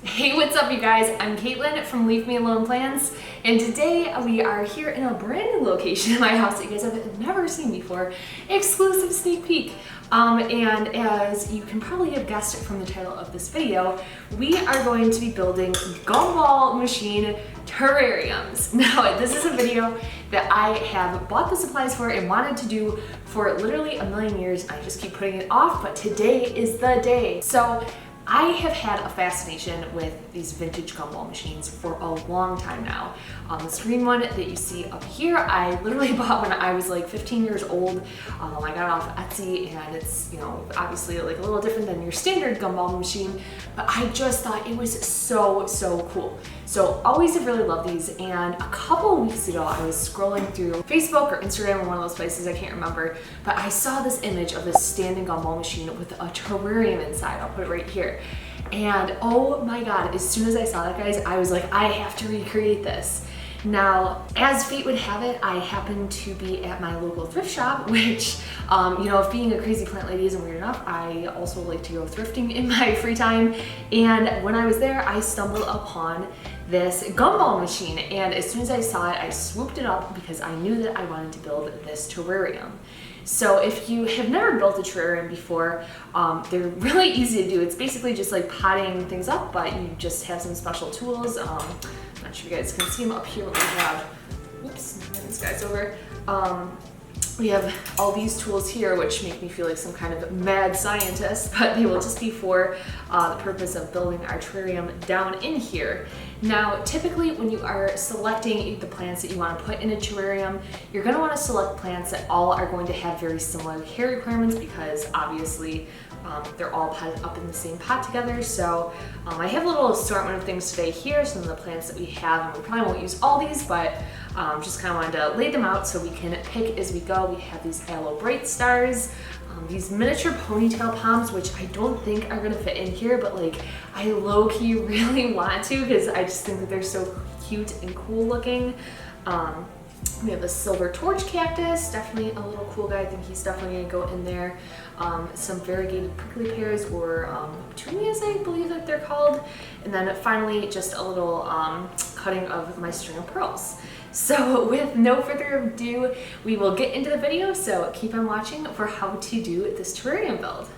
Hey, what's up you guys? I'm Caitlin from Leave Me Alone Plants, and today we are here in a brand new location in my house that you guys have never seen before. Exclusive sneak peek. And as you can probably have guessed from the title of this video, we are going to be building Gumball machine terrariums. Now, this is a video that I have bought the supplies for and wanted to do for literally a million years. I just keep putting it off, but today is the day. So I have had a fascination with these vintage gumball machines for a long time now. This green one that you see up here, I literally bought when I was like 15 years old. I got it off Etsy, and it's, you know, obviously like a little different than your standard gumball machine, but I just thought it was so cool. So always have really loved these, and a couple weeks ago I was scrolling through Facebook or Instagram or one of those places, I can't remember, but I saw this image of this standing gumball machine with a terrarium inside. I'll put it right here. And oh my god, as soon as I saw that, guys, I was like, I have to recreate this. Now, as fate would have it, I happened to be at my local thrift shop, which, you know, if being a crazy plant lady isn't weird enough, I also like to go thrifting in my free time. And when I was there, I stumbled upon this gumball machine, and as soon as I saw it, I swooped it up because I knew that I wanted to build this terrarium. So if you have never built a terrarium before, they're really easy to do. It's basically just like potting things up, but you just have some special tools. I'm not sure you guys can see them up here. What we have, oops, turn this guy's over. We have all these tools here, which make me feel like some kind of mad scientist, but they will just be for the purpose of building our terrarium down in here. Now, typically when you are selecting the plants that you want to put in a terrarium, you're going to want to select plants that all are going to have very similar care requirements, because obviously they're all potted up in the same pot together. So I have a little assortment of things today here, some of the plants that we have, and we probably won't use all these, but just kind of wanted to lay them out so we can pick as we go. We have these aloe bright stars, these miniature ponytail palms, which I don't think are gonna fit in here, but like I low-key really want to, because I just think that they're so cute and cool looking. We have a silver torch cactus, definitely a little cool guy. I think he's definitely gonna go in there. Some variegated prickly pears, or petunias, I believe that they're called. And then finally, just a little cutting of my string of pearls. So with no further ado, we will get into the video, so keep on watching for how to do this terrarium build.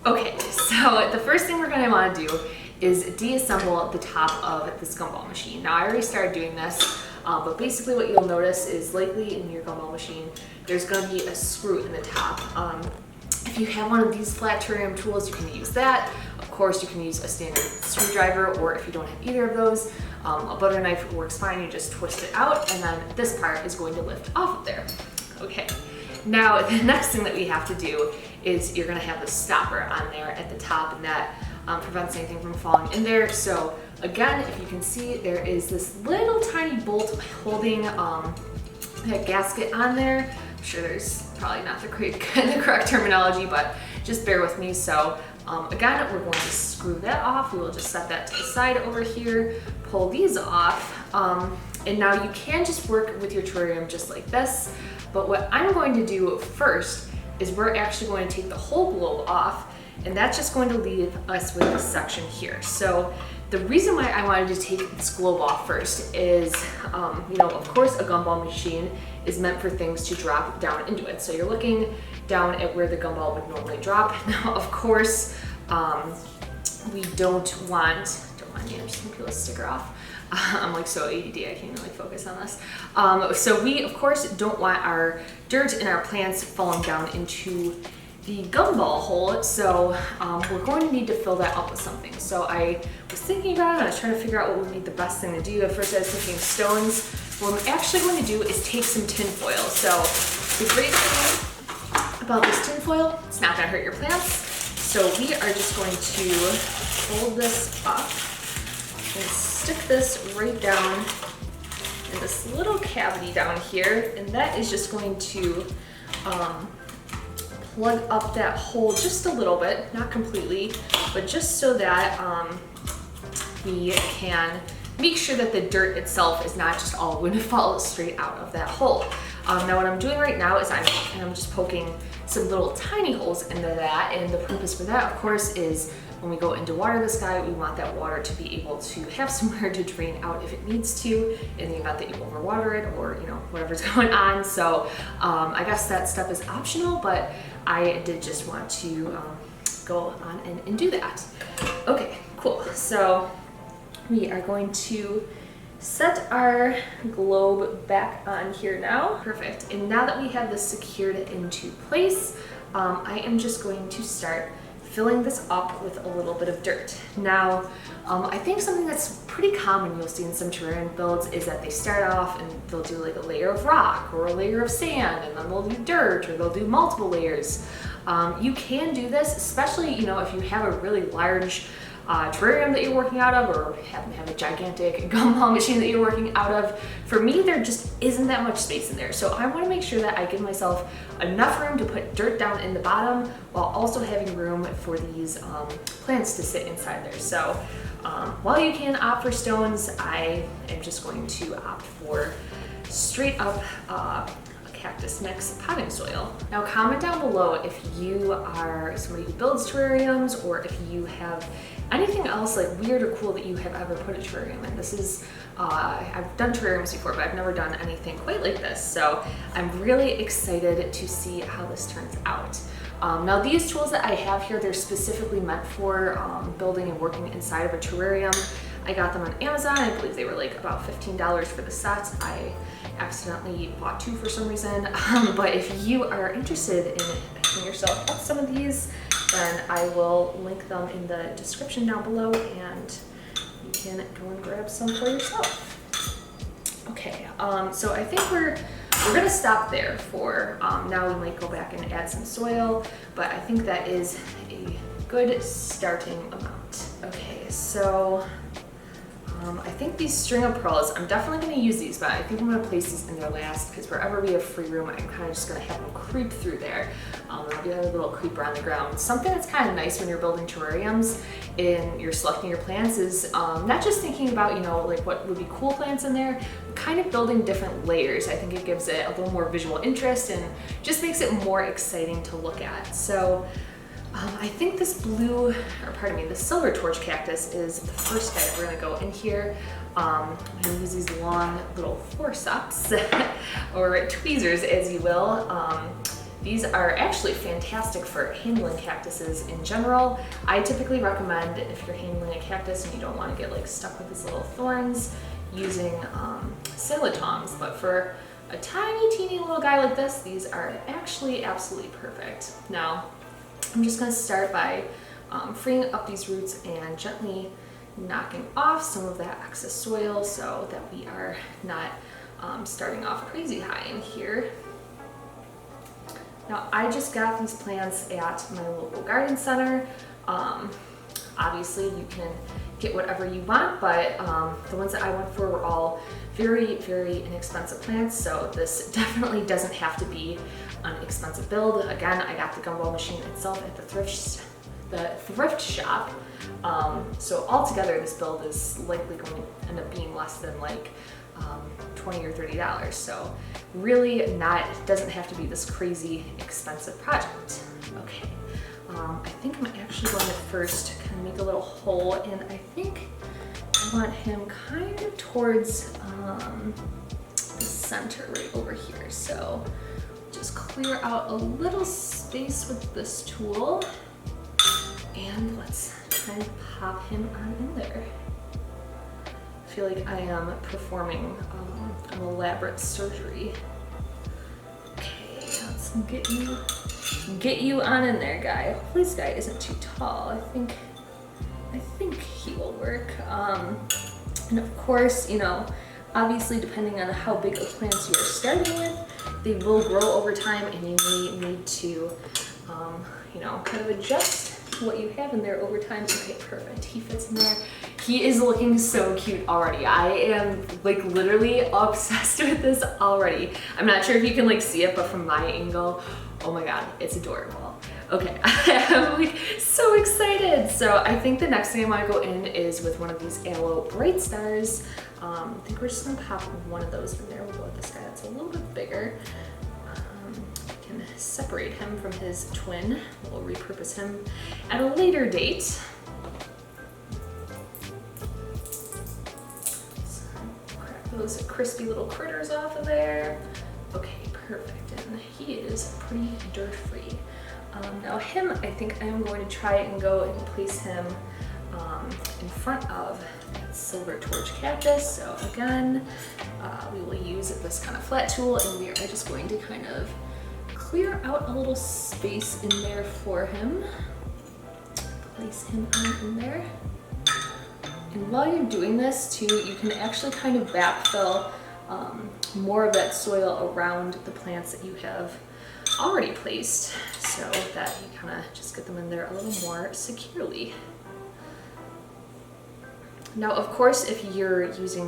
Okay, so the first thing we're going to want to do is deassemble the top of this gumball machine. Now, I already started doing this, but basically what you'll notice is likely in your gumball machine, there's going to be a screw in the top. If you have one of these flat terrarium tools, you can use that. Of course, you can use a standard screwdriver, or if you don't have either of those, a butter knife works fine. You just twist it out, and then this part is going to lift off of there. Okay. Now, the next thing that we have to do is you're going to have the stopper on there at the top, and that prevents anything from falling in there. So again, if you can see, there is this little tiny bolt holding that gasket on there. I'm sure there's probably not the correct terminology, but just bear with me. So again, we're going to screw that off. We will just set that to the side over here, pull these off, and now you can just work with your terrarium just like this. But what I'm going to do first is we're actually going to take the whole globe off, and that's just going to leave us with this section here. So the reason why I wanted to take this globe off first is, you know, of course a gumball machine is meant for things to drop down into it. So you're looking down at where the gumball would normally drop. Now, of course, we don't mind me, I'm just gonna peel this sticker off. I'm like so ADD, I can't really focus on this. So we, of course, don't want our dirt and our plants falling down into the gumball hole, so we're going to need to fill that up with something. So I was thinking about it, and I was trying to figure out what would be the best thing to do. At first I was thinking stones. What I'm actually going to do is take some tin foil. So the great thing about this tin foil, it's not going to hurt your plants. So we are just going to fold this up and stick this right down in this little cavity down here, and that is just going to plug up that hole just a little bit, not completely, but just so that we can make sure that the dirt itself is not just all going to fall straight out of that hole. Now what I'm doing right now is I'm just poking some little tiny holes into that, and the purpose for that, of course, is when we go in to water this guy, we want that water to be able to have somewhere to drain out if it needs to, in the event that you overwater it or whatever's going on. So I guess that step is optional, but I did just want to go on and do that. Okay, cool. So we are going to set our globe back on here now. Perfect. And now that we have this secured into place, I am just going to start filling this up with a little bit of dirt. Now, I think something that's pretty common you'll see in some terrarium builds is that they start off and they'll do like a layer of rock or a layer of sand, and then they'll do dirt, or they'll do multiple layers. You can do this, especially if you have a really large terrarium that you're working out of, or happen to have a gigantic gumball machine that you're working out of. For me, there just isn't that much space in there. So I want to make sure that I give myself enough room to put dirt down in the bottom while also having room for these plants to sit inside there. So while you can opt for stones, I am just going to opt for straight up cactus mix potting soil. Now comment down below if you are somebody who builds terrariums, or if you have anything else like weird or cool that you have ever put a terrarium in. This is, I've done terrariums before, but I've never done anything quite like this. So I'm really excited to see how this turns out. Now these tools that I have here, they're specifically meant for building and working inside of a terrarium. I got them on Amazon. I believe they were like about $15 for the set. I accidentally bought 2 for some reason. But if you are interested in picking yourself up some of these, then I will link them in the description down below, and you can go and grab some for yourself. Okay, so I think we're gonna stop there for now. We might go back and add some soil, but I think that is a good starting amount. Okay, so I think these string of pearls, I'm definitely going to use these, but I think I'm going to place these in there last, because wherever we have free room, I'm kind of just going to have them creep through there. There'll be a little creeper on the ground. Something that's kind of nice when you're building terrariums and you're selecting your plants is not just thinking about, like what would be cool plants in there, kind of building different layers. I think it gives it a little more visual interest and just makes it more exciting to look at. So I think this the silver torch cactus is the first guy that we're gonna go in here. I'm gonna use these long little forceps, or tweezers as you will. These are actually fantastic for handling cactuses in general. I typically recommend, if you're handling a cactus and you don't wanna get like stuck with these little thorns, using sailor tongs. But for a tiny, teeny little guy like this, these are actually absolutely perfect. Now, I'm just going to start by freeing up these roots and gently knocking off some of that excess soil so that we are not starting off crazy high in here. Now I just got these plants at my local garden center. Obviously you can get whatever you want, but the ones that I went for were all very, very inexpensive plants, so this definitely doesn't have to be an expensive build. Again, I got the gumball machine itself at the thrift shop. So altogether, this build is likely going to end up being less than like $20 or $30. So really doesn't have to be this crazy expensive project. Okay, I think I'm actually going to first kind of make a little hole, and I think I want him kind of towards the center right over here. So just clear out a little space with this tool, and let's try and pop him on in there. I feel like I am performing an elaborate surgery. Okay, let's get you on in there, guy. Hopefully this guy isn't too tall. I think he will work. And of course, obviously depending on how big of plants you're starting with, they will grow over time, and you may need to, kind of adjust what you have in there over time. Okay, perfect. He fits in there. He is looking so cute already. I am like literally obsessed with this already. I'm not sure if you can like see it, but from my angle, oh my God, it's adorable. Okay, I'm like so excited. So I think the next thing I want to go in is with one of these Aloe Bright Stars. I think we're just gonna pop one of those in there. We'll go with this guy that's a little bit bigger. Can separate him from his twin. We'll repurpose him at a later date. So crack those crispy little critters off of there. Okay, perfect, and he is pretty dirt-free. Now him, I think I'm going to try and go and place him in front of that silver torch cactus. So again, we will use this kind of flat tool, and we are just going to kind of clear out a little space in there for him. Place him in there. And while you're doing this too, you can actually kind of backfill more of that soil around the plants that you have already placed, so that you kind of just get them in there a little more securely. Now, of course, if you're using,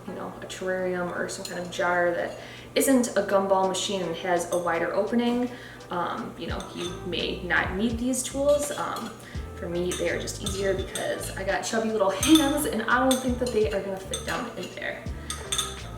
you know, a terrarium or some kind of jar that isn't a gumball machine and has a wider opening, you know, you may not need these tools. For me, they are just easier because I got chubby little hands and I don't think that they are gonna fit down in there.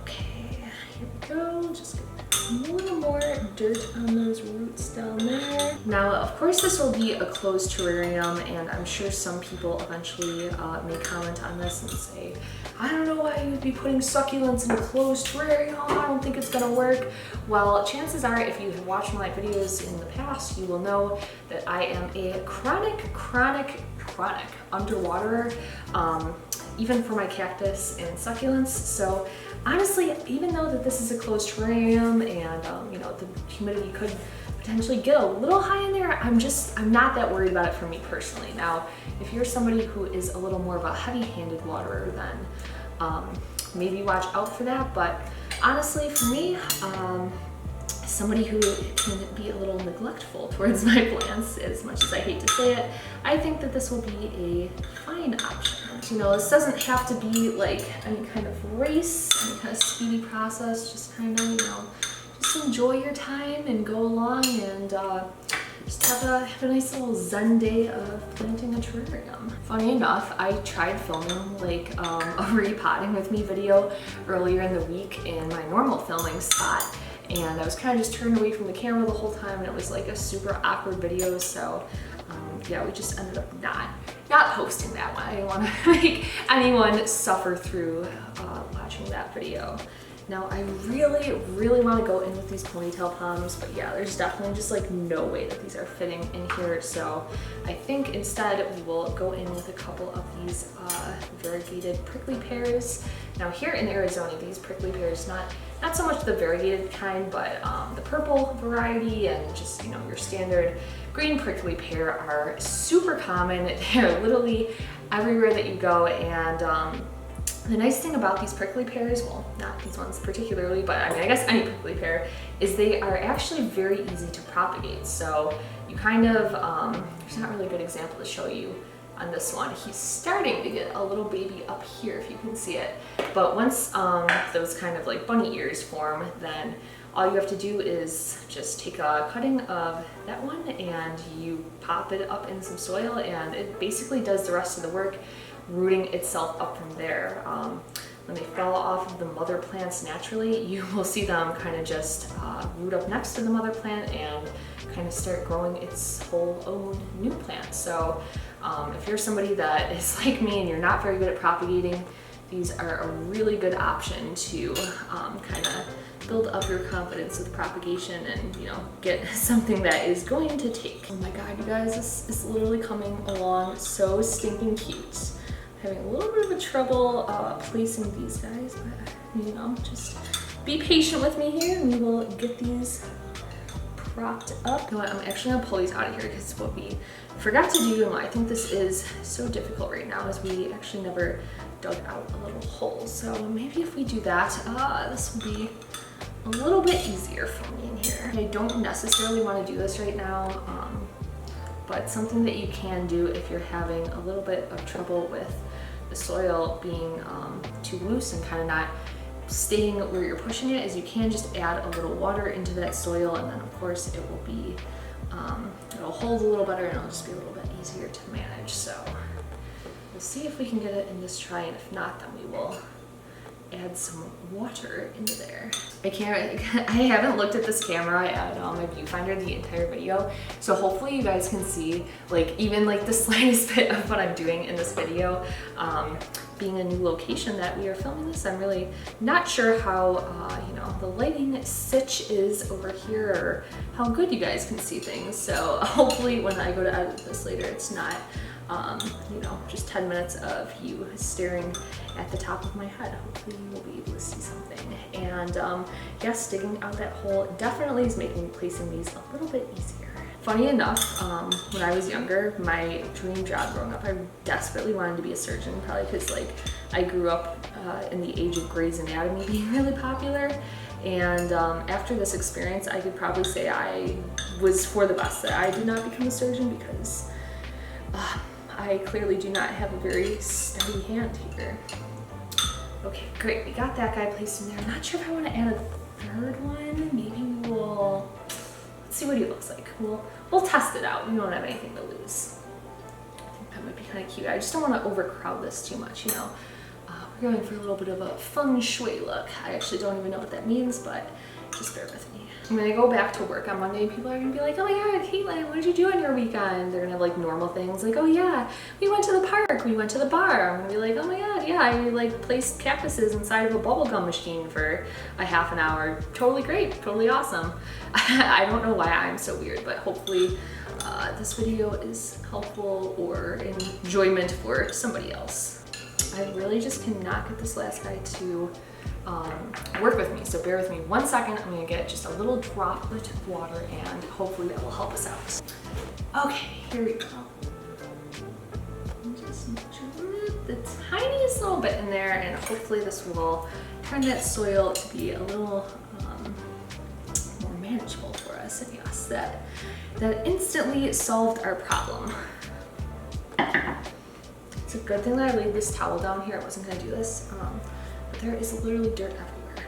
Okay, here we go. Just get a little more dirt on those roots down there. Now, of course, this will be a closed terrarium, and I'm sure some people eventually may comment on this and say, I don't know why you would be putting succulents in a closed terrarium. I don't think it's gonna work. Well, chances are, if you have watched my videos in the past, you will know that I am a chronic underwaterer, even for my cactus and succulents. So honestly, even though that this is a closed terrarium and you know, the humidity could potentially get a little high in there, I'm not that worried about it for me personally. Now, if you're somebody who is a little more of a heavy-handed waterer, then maybe watch out for that. But honestly, for me, somebody who can be a little neglectful towards my plants, as much as I hate to say it, I think that this will be a fine option. You know, this doesn't have to be like any kind of race, any kind of speedy process, just kind of, you know, just enjoy your time and go along and just have a nice little zen day of planting a terrarium. Funny enough, I tried filming like a repotting with me video earlier in the week in my normal filming spot, and I was kind of just turned away from the camera the whole time, and it was like a super awkward video. So yeah, we just ended up not posting that one. I didn't want to make anyone suffer through watching that video. Now, I really want to go in with these ponytail palms, but yeah, there's definitely just like no way that these are fitting in here. So I think instead we will go in with a couple of these variegated prickly pears. Now, here in Arizona, these prickly pears, not so much the variegated kind, but the purple variety and just, you know, your standard green prickly pear are super common. They're literally everywhere that you go, and the nice thing about these prickly pears, well, not these ones particularly, but I mean, I guess any prickly pear, is they are actually very easy to propagate. So you kind of, there's not really a good example to show you on this one. He's starting to get a little baby up here, if you can see it. But once those kind of like bunny ears form, then all you have to do is just take a cutting of that one and you pop it up in some soil, and it basically does the rest of the work, rooting itself up from there. When they fall off of the mother plants naturally, you will see them kind of just root up next to the mother plant and kind of start growing its whole own new plant. So if you're somebody that is like me and you're not very good at propagating, these are a really good option to kind of build up your confidence with propagation and, you know, get something that is going to take. Oh my god, you guys, this is literally coming along so stinking cute. Having a little bit of a trouble placing these guys, but you know, just be patient with me here and we will get these propped up. You know what, I'm actually gonna pull these out of here because what we forgot to do, and I think this is so difficult right now, is we actually never dug out a little hole. So maybe if we do that, this will be a little bit easier for me in here. I don't necessarily want to do this right now, but something that you can do if you're having a little bit of trouble with the soil being too loose and kind of not staying where you're pushing it, is you can just add a little water into that soil, and then of course it will be it'll hold a little better and it'll just be a little bit easier to manage. So we'll see if we can get it in this tray, and if not, then we will add some water into there. I haven't looked at this camera at my viewfinder the entire video, so hopefully you guys can see like even like the slightest bit of what I'm doing in this video. Being a new location that we are filming this, I'm really not sure how you know, the lighting sitch is over here, or how good you guys can see things. So hopefully when I go to edit this later, it's not you know, just 10 minutes of you staring at the top of my head. Hopefully you will be able to see something. And yes, digging out that hole definitely is making placing these a little bit easier. Funny enough, when I was younger, my dream job growing up, I desperately wanted to be a surgeon, probably because like I grew up in the age of Grey's Anatomy being really popular. And after this experience, I could probably say I was for the best that I did not become a surgeon, because I clearly do not have a very steady hand here. Okay, great, we got that guy placed in there. I'm not sure if I want to add a third one. Maybe we'll, let's see what he looks like. We'll test it out. We don't have anything to lose. I think that might be kind of cute. I just don't want to overcrowd this too much, you know. We're going for a little bit of a feng shui look. I actually don't even know what that means, but just bear with me. When I go back to work on Monday, people are gonna be like, oh my God, Caitlin, what did you do on your weekend? They're gonna have like normal things like, oh yeah, we went to the park, we went to the bar. I'm gonna be like, oh my God, yeah, I like placed cactuses inside of a bubblegum machine for a half an hour. Totally great, totally awesome. I don't know why I'm so weird, but hopefully this video is helpful or enjoyment for somebody else. I really just cannot get this last guy to work with me, so bear with me 1 second. I'm gonna get just a little droplet of water and hopefully that will help us out. Okay, here we go. Just drip the tiniest little bit in there, and hopefully this will turn that soil to be a little more manageable for us. And yes, that instantly solved our problem. It's a good thing that I laid this towel down here. I wasn't gonna do this. But there is literally dirt everywhere.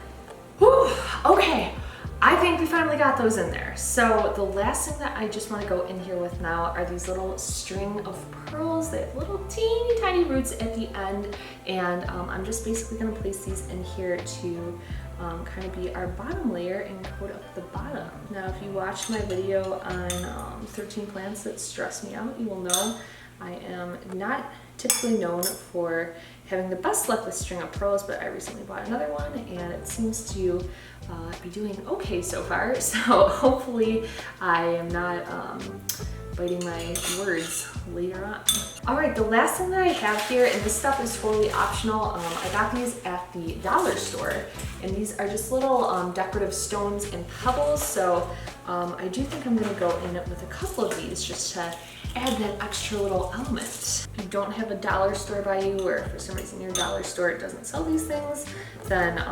Whew, okay, I think we finally got those in there. So the last thing that I just want to go in here with now are these little string of pearls. They have little teeny tiny roots at the end, and I'm just basically going to place these in here to kind of be our bottom layer and coat up the bottom. Now if you watched my video on 13 plants that stress me out, you will know I am not typically known for having the best luck with string of pearls, but I recently bought another one and it seems to be doing okay so far. So hopefully I am not biting my words later on. All right, the last thing that I have here, and this stuff is totally optional. I got these at the dollar store, and these are just little decorative stones and pebbles. So I do think I'm gonna go in with a couple of these just to add that extra little element. If you don't have a dollar store by you, or for some reason your dollar store doesn't sell these things, then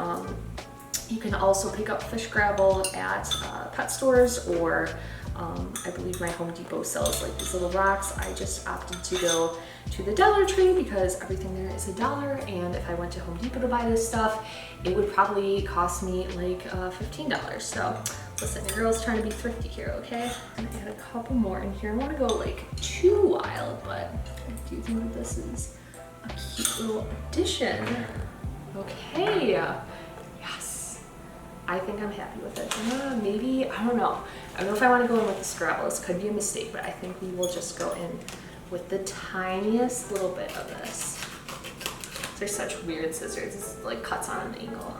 you can also pick up fish gravel at pet stores, or I believe my Home Depot sells like these little rocks. I just opted to go to the Dollar Tree because everything there is $1, and if I went to Home Depot to buy this stuff, it would probably cost me like $15. So listen, your girl's trying to be thrifty here, okay? I'm gonna add a couple more in here. I don't want to go like too wild, but I do think that this is a cute little addition. Okay, yes, I think I'm happy with it. Maybe, I don't know. I don't know if I want to go in with the Scrabble. This could be a mistake, but I think we will just go in with the tiniest little bit of this. They're such weird scissors. It's like cuts on an angle.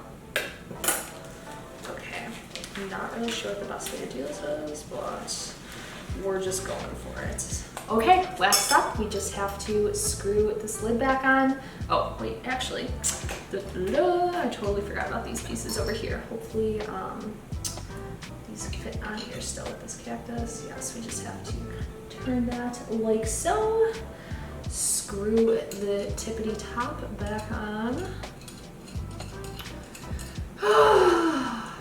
Okay, I'm not really sure what the best way to do this is, but we're just going for it. Okay, last up, we just have to screw this lid back on. Oh, wait, actually, I totally forgot about these pieces over here. Hopefully, these fit on here still with this cactus. Yes, we just have to turn that like so. Screw the tippity top back on. I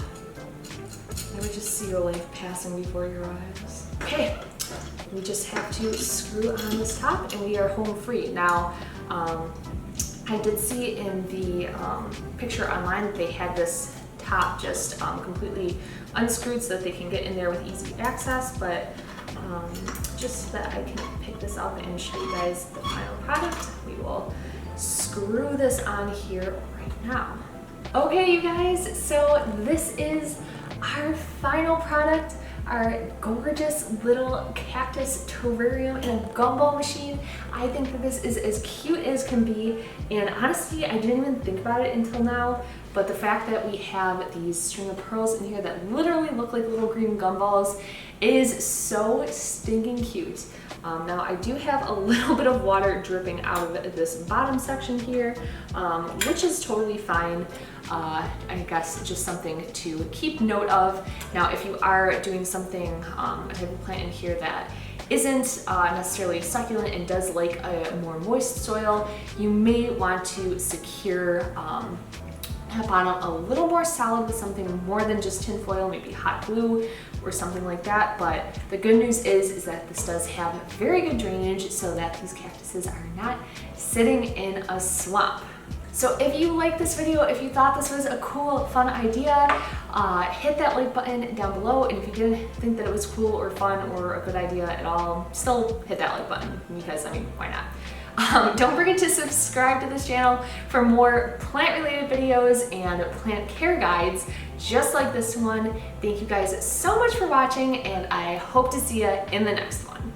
would just see your life passing before your eyes. Okay, we just have to screw on this top and we are home free. Now, I did see in the picture online that they had this top just completely unscrewed so that they can get in there with easy access, but just so that I can pick this up and show you guys the final product. We will screw this on here right now. Okay, you guys, so this is our final product, our gorgeous little cactus terrarium in a gumball machine. I think that this is as cute as can be, and honestly, I didn't even think about it until now, but the fact that we have these string of pearls in here that literally look like little green gumballs is so stinking cute. Now I do have a little bit of water dripping out of this bottom section here, which is totally fine. I guess just something to keep note of. Now if you are doing something, I have a plant in here that isn't necessarily succulent and does like a more moist soil, you may want to secure that bottom a little more solid with something more than just tin foil, maybe hot glue or something like that. But the good news is that this does have very good drainage so that these cactuses are not sitting in a swamp. So if you liked this video, if you thought this was a cool, fun idea, hit that like button down below. And if you didn't think that it was cool or fun or a good idea at all, still hit that like button because, I mean, why not? Don't forget to subscribe to this channel for more plant-related videos and plant care guides just like this one. Thank you guys so much for watching, and I hope to see you in the next one.